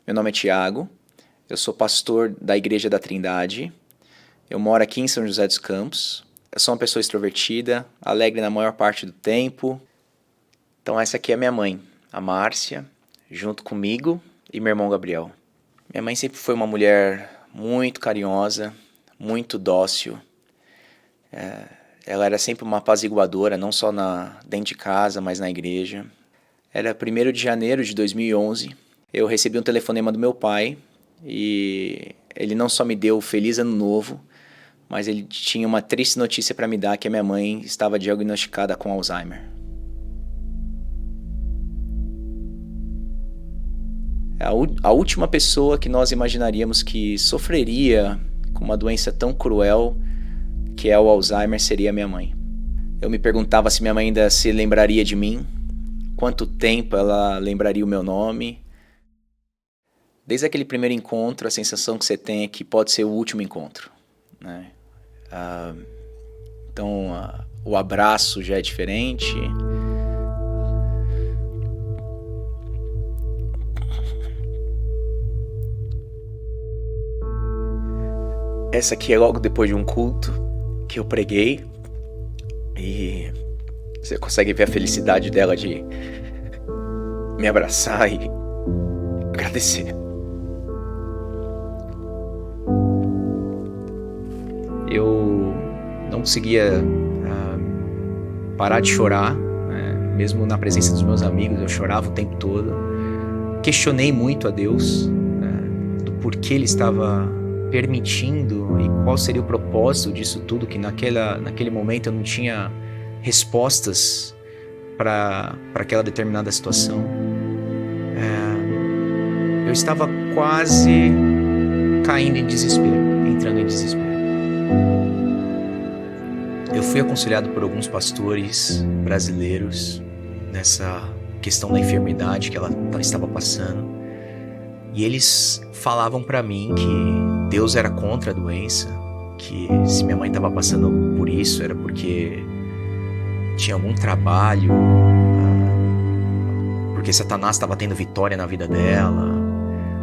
Meu nome é Tiago, eu sou pastor da Igreja da Trindade, eu moro aqui em São José dos Campos, eu sou uma pessoa extrovertida, alegre na maior parte do tempo. Então essa aqui é minha mãe, a Márcia, junto comigo e meu irmão Gabriel. Minha mãe sempre foi uma mulher muito carinhosa, muito dócil. Ela era sempre uma apaziguadora, não só dentro de casa, mas na igreja. Era 1º de janeiro de 2011, eu recebi um telefonema do meu pai e ele não só me deu feliz ano novo, mas ele tinha uma triste notícia para me dar, que a minha mãe estava diagnosticada com Alzheimer. A última pessoa que nós imaginaríamos que sofreria com uma doença tão cruel que é o Alzheimer seria minha mãe. Eu me perguntava se minha mãe ainda se lembraria de mim, quanto tempo ela lembraria o meu nome. Desde aquele primeiro encontro, a sensação que você tem é que pode ser o último encontro, né? Então, o abraço já é diferente. Essa aqui é logo depois de um culto que eu preguei e você consegue ver a felicidade dela de me abraçar e agradecer. Eu não conseguia parar de chorar, né? Mesmo na presença dos meus amigos, eu chorava o tempo todo. Questionei muito a Deus, né, do porquê Ele estava permitindo e qual seria o propósito disso tudo, que naquele momento eu não tinha respostas para aquela determinada situação. Eu estava quase caindo em desespero, entrando em desespero. Eu fui aconselhado por alguns pastores brasileiros nessa questão da enfermidade que ela estava passando, e eles falavam para mim que Deus era contra a doença, que se minha mãe estava passando por isso era porque tinha algum trabalho, porque Satanás estava tendo vitória na vida dela,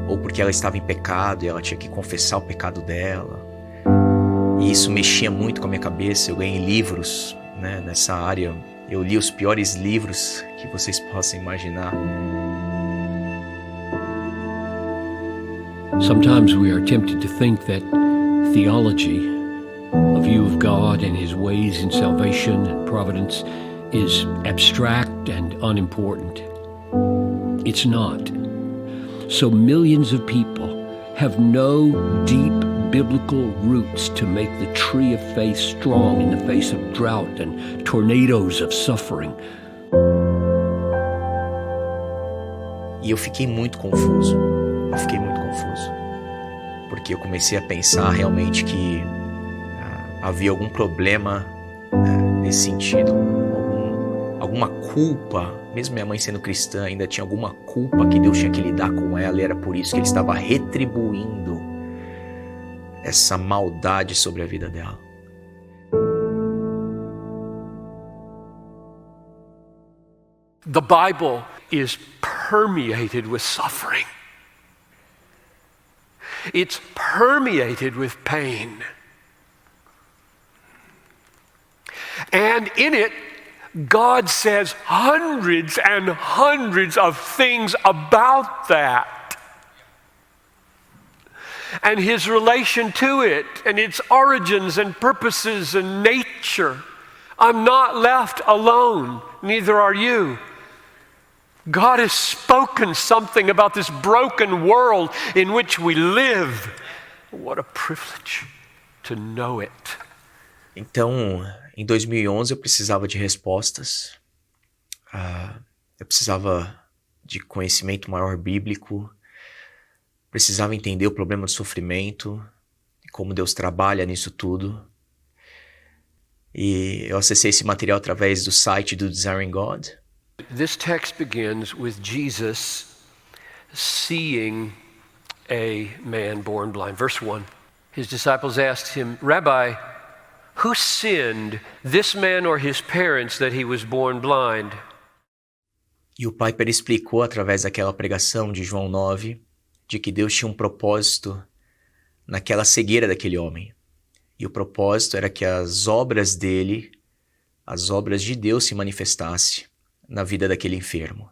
ou porque ela estava em pecado e ela tinha que confessar o pecado dela. E isso mexia muito com a minha cabeça. Eu ganhei livros, né, nessa área. Eu li os piores livros que vocês possam imaginar. Sometimes we are tempted to think that theology, a view of God and His ways in salvation and providence, is abstract and unimportant. It's not. So millions of people have no deep biblical roots to make the tree of faith strong in the face of drought and tornadoes of suffering. E eu fiquei muito confuso. Porque eu comecei a pensar realmente que havia algum problema nesse sentido, alguma culpa. Mesmo minha mãe sendo cristã, ainda tinha alguma culpa que Deus tinha que lidar com ela, e era por isso que Ele estava retribuindo essa maldade sobre a vida dela. The Bible is permeated with suffering. It's permeated with pain. And in it, God says hundreds and hundreds of things about that, and His relation to it, and its origins and purposes and nature. I'm not left alone, neither are you. God has spoken something about this broken world in which we live. What a privilege to know it. Então, em 2011 eu precisava de respostas. Eu precisava de conhecimento maior bíblico. Precisava entender o problema do sofrimento e como Deus trabalha nisso tudo. E eu acessei esse material através do site do Desiring God. This text begins with Jesus seeing a man born blind. Verse 1. His disciples asked him, "Rabbi, who sinned, this man or his parents, that he was born blind?" E o Piper explicou através daquela pregação de João 9 de que Deus tinha um propósito naquela cegueira daquele homem. E o propósito era que as obras dele, as obras de Deus se manifestassem na vida daquele enfermo.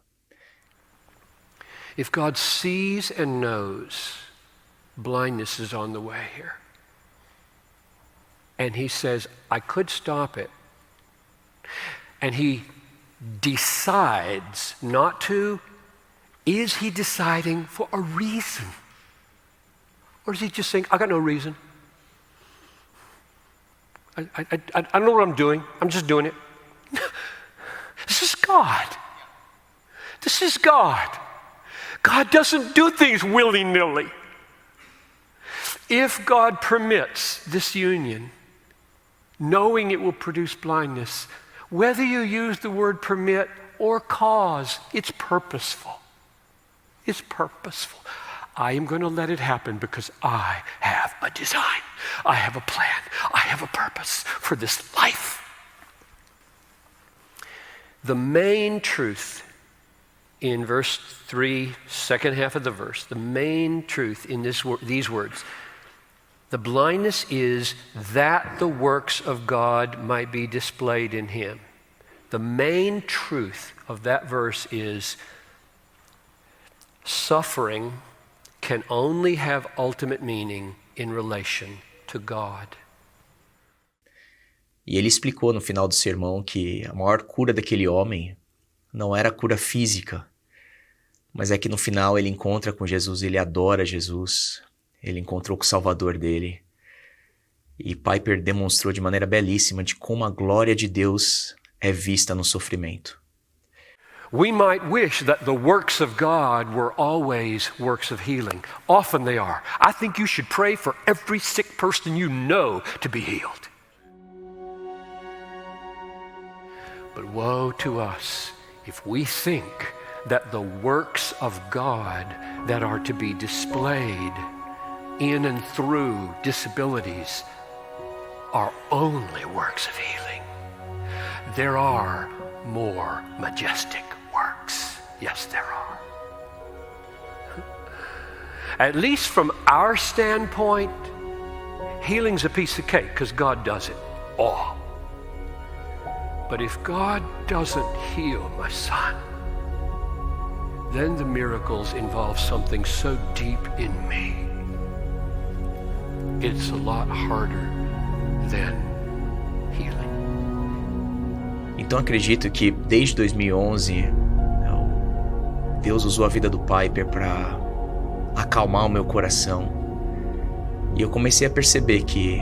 If God sees and knows blindness is on the way here, and he says, I could stop it, and he decides not to, is he deciding for a reason? Or is he just saying, I got no reason? I don't know what I'm doing. I'm just doing it. This is God. This is God. God doesn't do things willy-nilly. If God permits this union, knowing it will produce blindness, whether you use the word permit or cause, it's purposeful. It's purposeful. I am going to let it happen because I have a design. I have a plan. I have a purpose for this life. The main truth in verse 3, second half of the verse, the main truth in these words, the blindness is that the works of God might be displayed in him. The main truth of that verse is suffering can only have ultimate meaning in relation to God. E ele explicou no final do sermão que a maior cura daquele homem não era a cura física, mas é que no final ele encontra com Jesus, ele adora Jesus, ele encontrou com o Salvador dele. E Piper demonstrou de maneira belíssima de como a glória de Deus é vista no sofrimento. We might wish that the works of God were always works of healing. Often they are. I think you should pray for every sick person you know to be healed. But woe to us if we think that the works of God that are to be displayed in and through disabilities are only works of healing. There are more majestic works. Yes, there are. At least from our standpoint, healing's a piece of cake because God does it all. But if God doesn't heal my son, then the miracles involve something so deep in me. It's a lot harder than healing. Então acredito que desde 2011 Deus usou a vida do Piper para acalmar o meu coração. E eu comecei a perceber que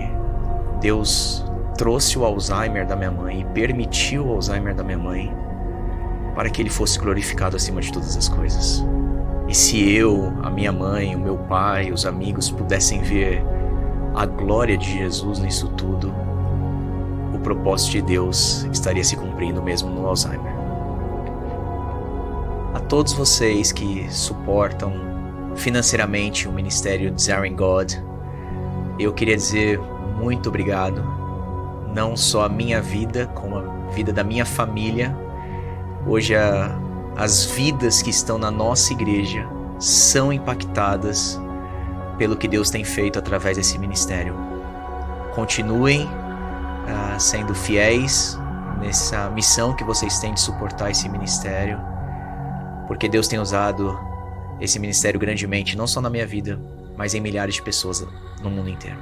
Deus trouxe o Alzheimer da minha mãe e permitiu o Alzheimer da minha mãe para que ele fosse glorificado acima de todas as coisas. E se eu, a minha mãe, o meu pai, os amigos pudessem ver a glória de Jesus nisso tudo, o propósito de Deus estaria se cumprindo mesmo no Alzheimer. A todos vocês que suportam financeiramente o ministério Desiring God, eu queria dizer muito obrigado, não só a minha vida, como a vida da minha família. Hoje as vidas que estão na nossa igreja são impactadas pelo que Deus tem feito através desse ministério. Continuem sendo fiéis nessa missão que vocês têm de suportar esse ministério, porque Deus tem usado esse ministério grandemente, não só na minha vida, mas em milhares de pessoas no mundo inteiro.